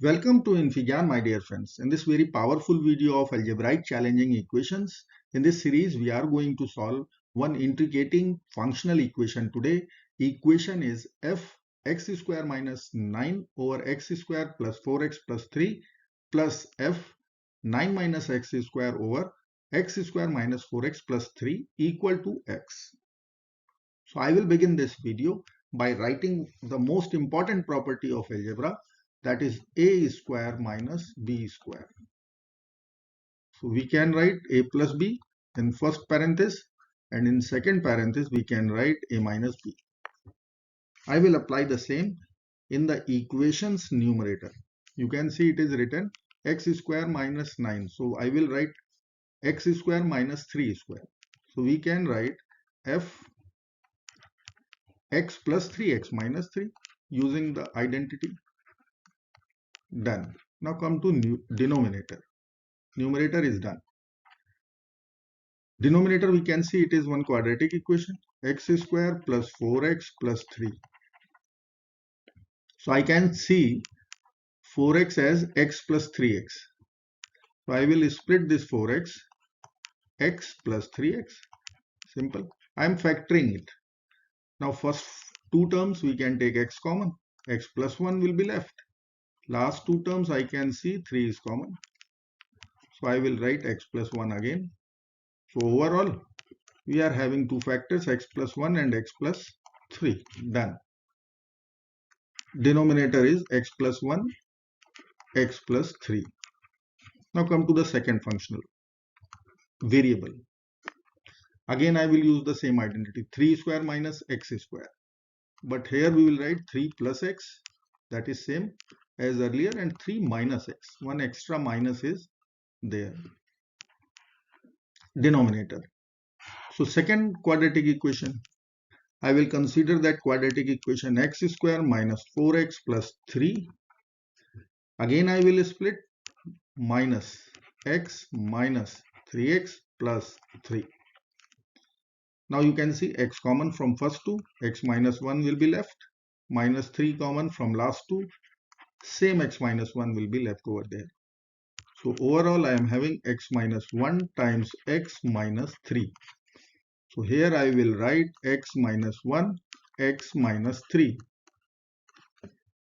Welcome to Infigyan, my dear friends. In this very powerful video of algebraic challenging equations, in this series we are going to solve one intriguing functional equation today. Equation is f x square minus 9 over x square plus 4x plus 3 plus f 9 minus x square over x square minus 4x plus 3 equal to x. So I will begin this video by writing the most important property of algebra, that is a square minus b square. So we can write a plus b in first parenthesis, and in second parenthesis we can write a minus b. I will apply the same in the equation's numerator. You can see it is written x square minus 9. So I will write x square minus 3 square. So we can write f x plus 3x minus 3 using the identity. Done. Now come to denominator. Numerator is done. Denominator, we can see it is one quadratic equation, x square plus 4x plus 3. So I can see 4x as x plus 3x. So I will split this 4x, x plus 3x. Simple. I am factoring it. Now first two terms we can take x common. X plus 1 will be left. Last two terms I can see 3 is common. So I will write x plus 1 again. So overall we are having two factors, x plus 1 and x plus 3. Done. Denominator is x plus 1, x plus 3. Now come to the second functional variable. Again I will use the same identity, 3 square minus x square. But here we will write 3 plus x, that is same as earlier, and 3 minus x. One extra minus is there. Denominator. So second quadratic equation, I will consider that quadratic equation x square minus 4x plus 3. Again I will split minus x minus 3x plus 3. Now you can see x common from first two, x minus 1 will be left, minus 3 common from last two, same x minus 1 will be left over there. So overall I am having x minus 1 times x minus 3. So here I will write x minus 1, x minus 3.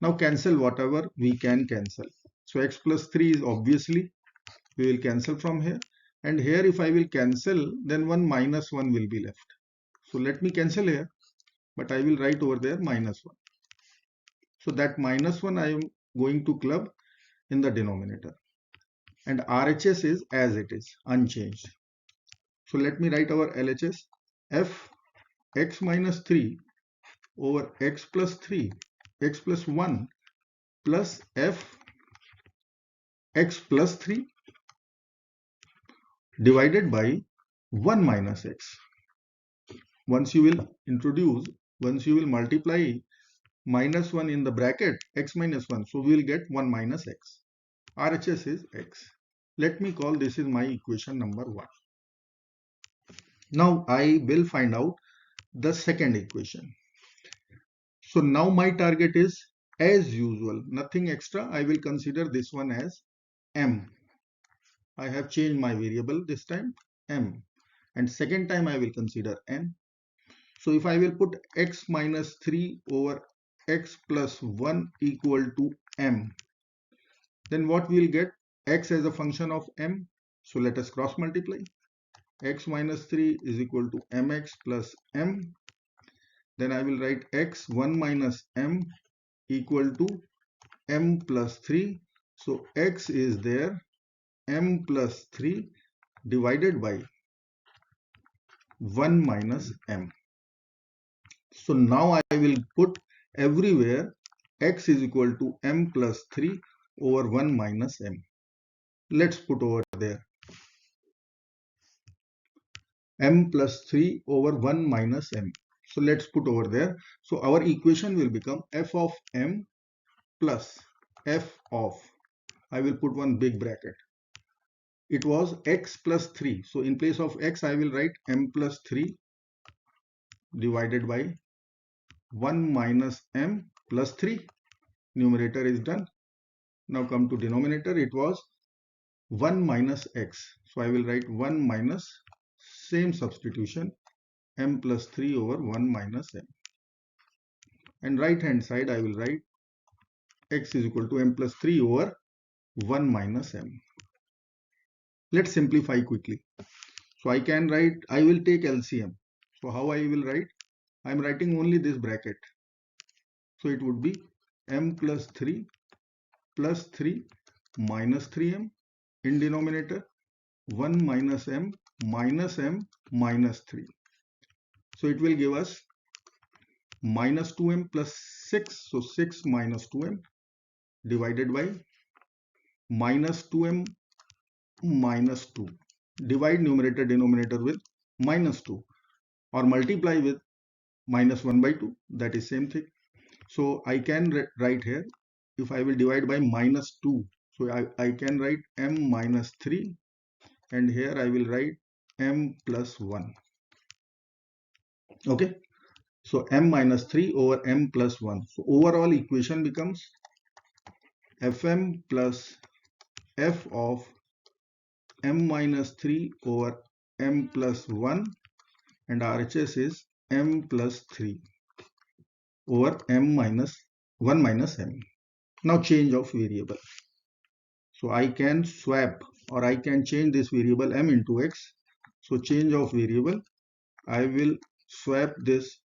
Now cancel whatever we can cancel. So x plus 3 is obviously, we will cancel from here. And here if I will cancel, then 1 minus 1 will be left. So let me cancel here, but I will write over there minus 1. So that minus 1 I am going to club in the denominator. And RHS is as it is, unchanged. So let me write our LHS, f x minus 3 over x plus 3, x plus 1 plus f x plus 3 divided by 1 minus x. Once you will multiply minus 1 in the bracket, x minus 1, so we will get 1 minus x. RHS is x. Let me call this is my equation number 1. Now I will find out the second equation. So now my target is, as usual, nothing extra. I will consider this one as m. I have changed my variable this time, m. And second time I will consider n. So if I will put x minus 3 over x plus 1 equal to m, then what we will get? X as a function of m. So let us cross multiply. X minus 3 is equal to mx plus m. Then I will write x 1 minus m equal to m plus 3. So x is there, m plus 3 divided by 1 minus m. So now I will put everywhere x is equal to m plus 3 over 1 minus m. Let's put over there m plus 3 over 1 minus m. So let's put over there. So our equation will become f of m plus f of, I will put one big bracket. It was x plus 3. So in place of x, I will write m plus 3 divided by 1 minus m plus 3. Numerator is done. Now come to denominator, it was 1 minus x. So I will write 1 minus, same substitution, m plus 3 over 1 minus m. And right hand side I will write x is equal to m plus 3 over 1 minus m. Let's simplify quickly. So I can write, I will take LCM. So how I will write? I am writing only this bracket. So it would be m plus 3 minus 3m in denominator, 1 minus m minus 3. So it will give us minus 2m plus 6. So 6 minus 2m divided by minus 2m minus 2. Divide numerator denominator with minus 2 or multiply with minus 1 by 2. That is same thing. So I can write here, if I will divide by minus 2. So I can write m minus 3 and here I will write m plus 1. Okay. So m minus 3 over m plus 1. So overall equation becomes fm plus f of m minus 3 over m plus 1 and RHS is m plus 3 over m minus 1 minus m. Now change of variable. So I can swap or I can change this variable m into x. So change of variable, I will swap this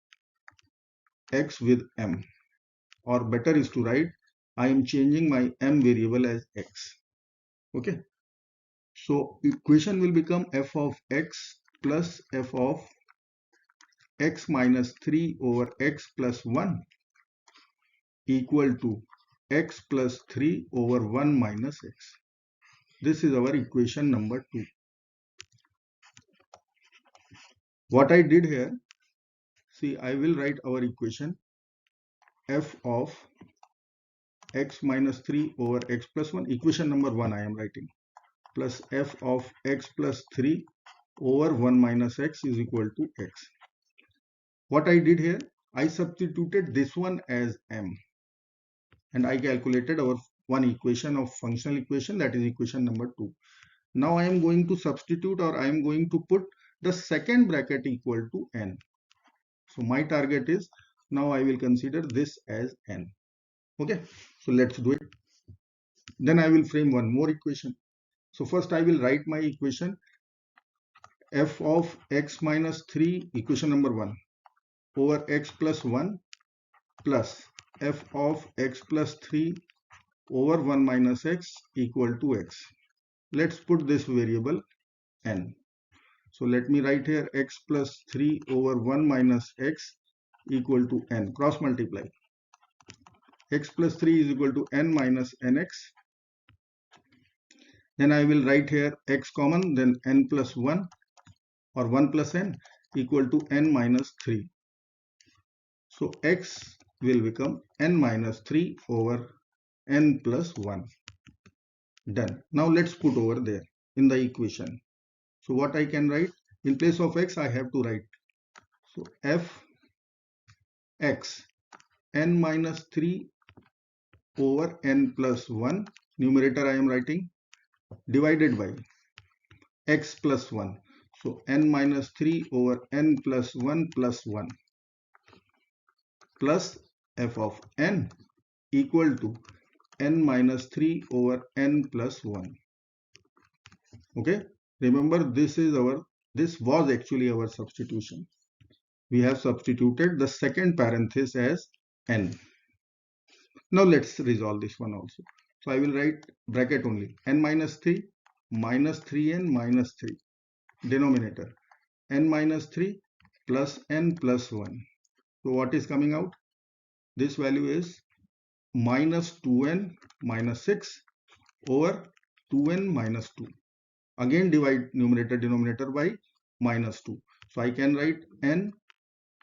x with m, or better is to write I am changing my m variable as x. Okay. So equation will become f of x plus f of x minus 3 over x plus 1 equal to x plus 3 over 1 minus x. This is our equation number 2. What I did here, see, I will write our equation f of x minus 3 over x plus 1, equation number 1 I am writing, plus f of x plus 3 over 1 minus x is equal to x. What I did here, I substituted this one as m and I calculated our one equation of functional equation, that is equation number 2. Now I am going to substitute, or I am going to put the second bracket equal to n. So my target is, now I will consider this as n. Okay, so let's do it. Then I will frame one more equation. So first I will write my equation f of x minus 3, equation number 1, over x plus 1 plus f of x plus 3 over 1 minus x equal to x. Let's put this variable n. So let me write here x plus 3 over 1 minus x equal to n. Cross multiply. X plus 3 is equal to n minus nx. Then I will write here x common, then n plus 1 or 1 plus n equal to n minus 3. So x will become n minus 3 over n plus 1. Done. Now let's put over there in the equation. So what I can write, in place of x I have to write, so f x n minus 3 over n plus 1, numerator I am writing, divided by x plus 1. So n minus 3 over n plus 1 plus f of n equal to n minus 3 over n plus 1. Okay, remember this was actually our substitution. We have substituted the second parenthesis as n. Now let's resolve this one also. So I will write bracket only, n minus 3 minus 3n minus 3, denominator n minus 3 plus n plus 1. So what is coming out? This value is minus 2n minus 6 over 2n minus 2. Again divide numerator denominator by minus 2. So I can write n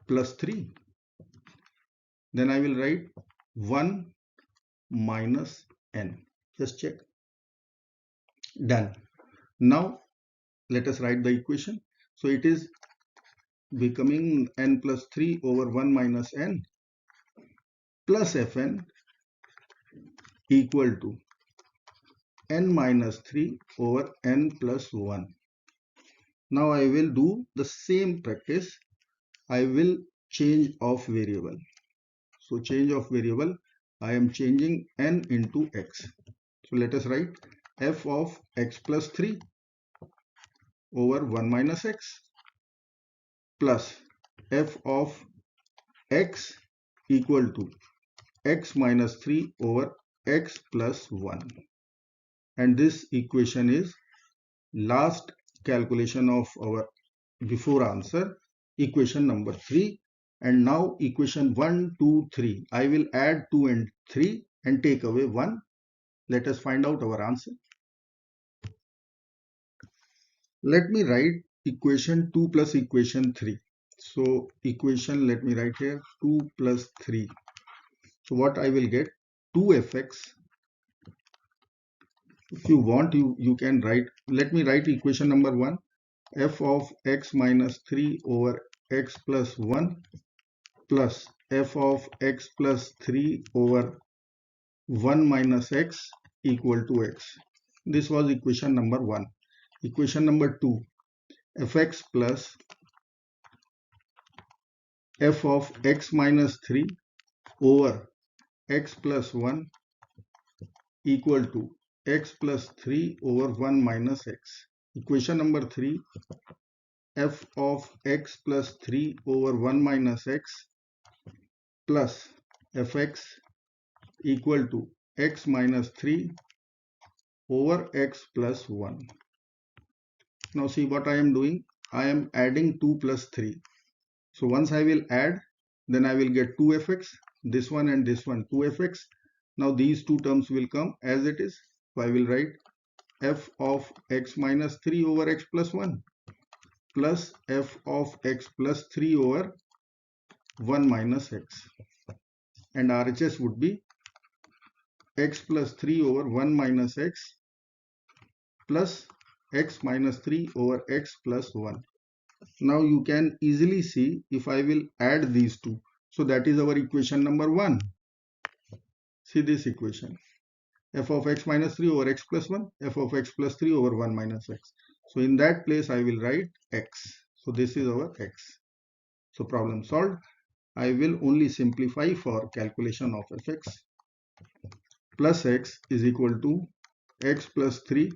plus 3. Then I will write 1 minus n. Just check. Done. Now let us write the equation. So it is becoming n plus 3 over 1 minus n plus fn equal to n minus 3 over n plus 1. Now I will do the same practice. I will change of variable. So change of variable, I am changing n into x. So let us write f of x plus 3 over 1 minus x plus f of x equal to x minus 3 over x plus 1. And this equation is last calculation of our before answer, equation number 3. And now equation 1, 2, 3. I will add 2 and 3 and take away 1. Let us find out our answer. Let me write equation 2 plus equation 3. So equation, let me write here 2 plus 3. So what I will get? 2fx. If you want, you can write, let me write equation number 1. F of x minus 3 over x plus 1 plus f of x plus 3 over 1 minus x equal to x. This was equation number 1. Equation number 2, fx plus f of x minus 3 over x plus 1 equal to x plus 3 over 1 minus x. Equation number 3, f of x plus 3 over 1 minus x plus fx equal to x minus 3 over x plus 1. Now see what I am doing. I am adding 2 plus 3. So once I will add, then I will get 2fx, this one and this one 2fx. Now these two terms will come as it is. So I will write f of x minus 3 over x plus 1 plus f of x plus 3 over 1 minus x. And RHS would be x plus 3 over 1 minus x plus x minus 3 over x plus 1. Now you can easily see if I will add these two. So that is our equation number 1. See this equation. F of x minus 3 over x plus 1, f of x plus 3 over 1 minus x. So in that place I will write x. So this is our x. So problem solved. I will only simplify for calculation of fx. Plus x is equal to x plus 3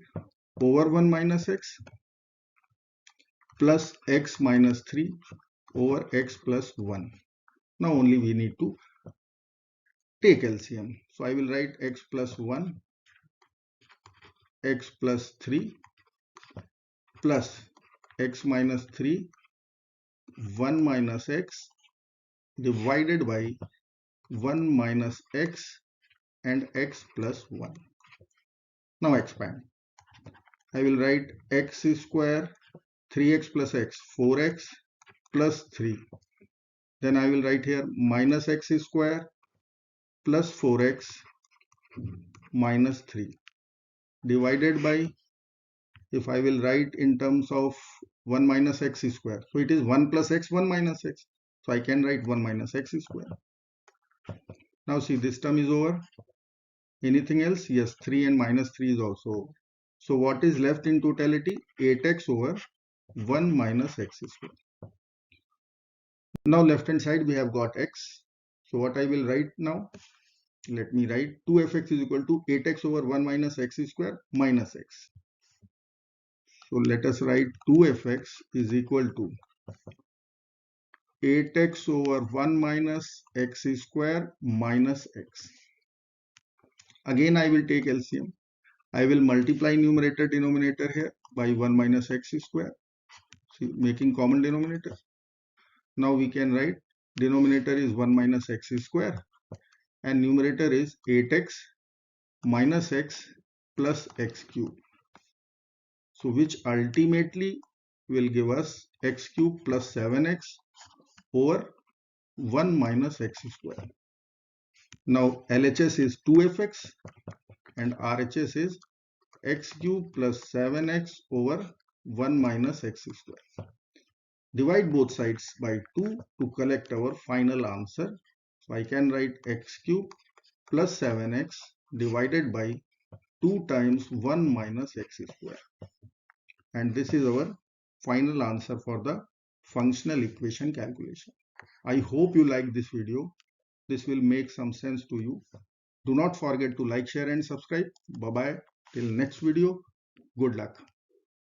over 1 minus x plus x minus 3 over x plus 1. Now only we need to take LCM. So I will write x plus 1, x plus 3 plus x minus 3, 1 minus x divided by 1 minus x and x plus 1. Now expand. I will write x square, 3x plus x, 4x plus 3. Then I will write here minus x square plus 4x minus 3 divided by, if I will write in terms of 1 minus x square. So it is 1 plus x, 1 minus x. So I can write 1 minus x square. Now see, this term is over. Anything else? Yes, 3 and minus 3 is also over. So what is left in totality? 8x over 1 minus x square. Now left hand side we have got x. So what I will write now? Let me write 2fx is equal to 8x over 1 minus x square minus x. So let us write 2fx is equal to 8x over 1 minus x square minus x. Again I will take LCM. I will multiply numerator denominator here by 1 minus x square. See, making common denominator. Now we can write denominator is 1 minus x square and numerator is 8x minus x plus x cube. So which ultimately will give us x cube plus 7x over 1 minus x square. Now LHS is 2fx and RHS is x cube plus 7x over 1 minus x square. Divide both sides by 2 to collect our final answer. So I can write x cube plus 7x divided by 2 times 1 minus x square. And this is our final answer for the functional equation calculation. I hope you like this video. This will make some sense to you. Do not forget to like, share and subscribe. Bye bye. Till next video. Good luck.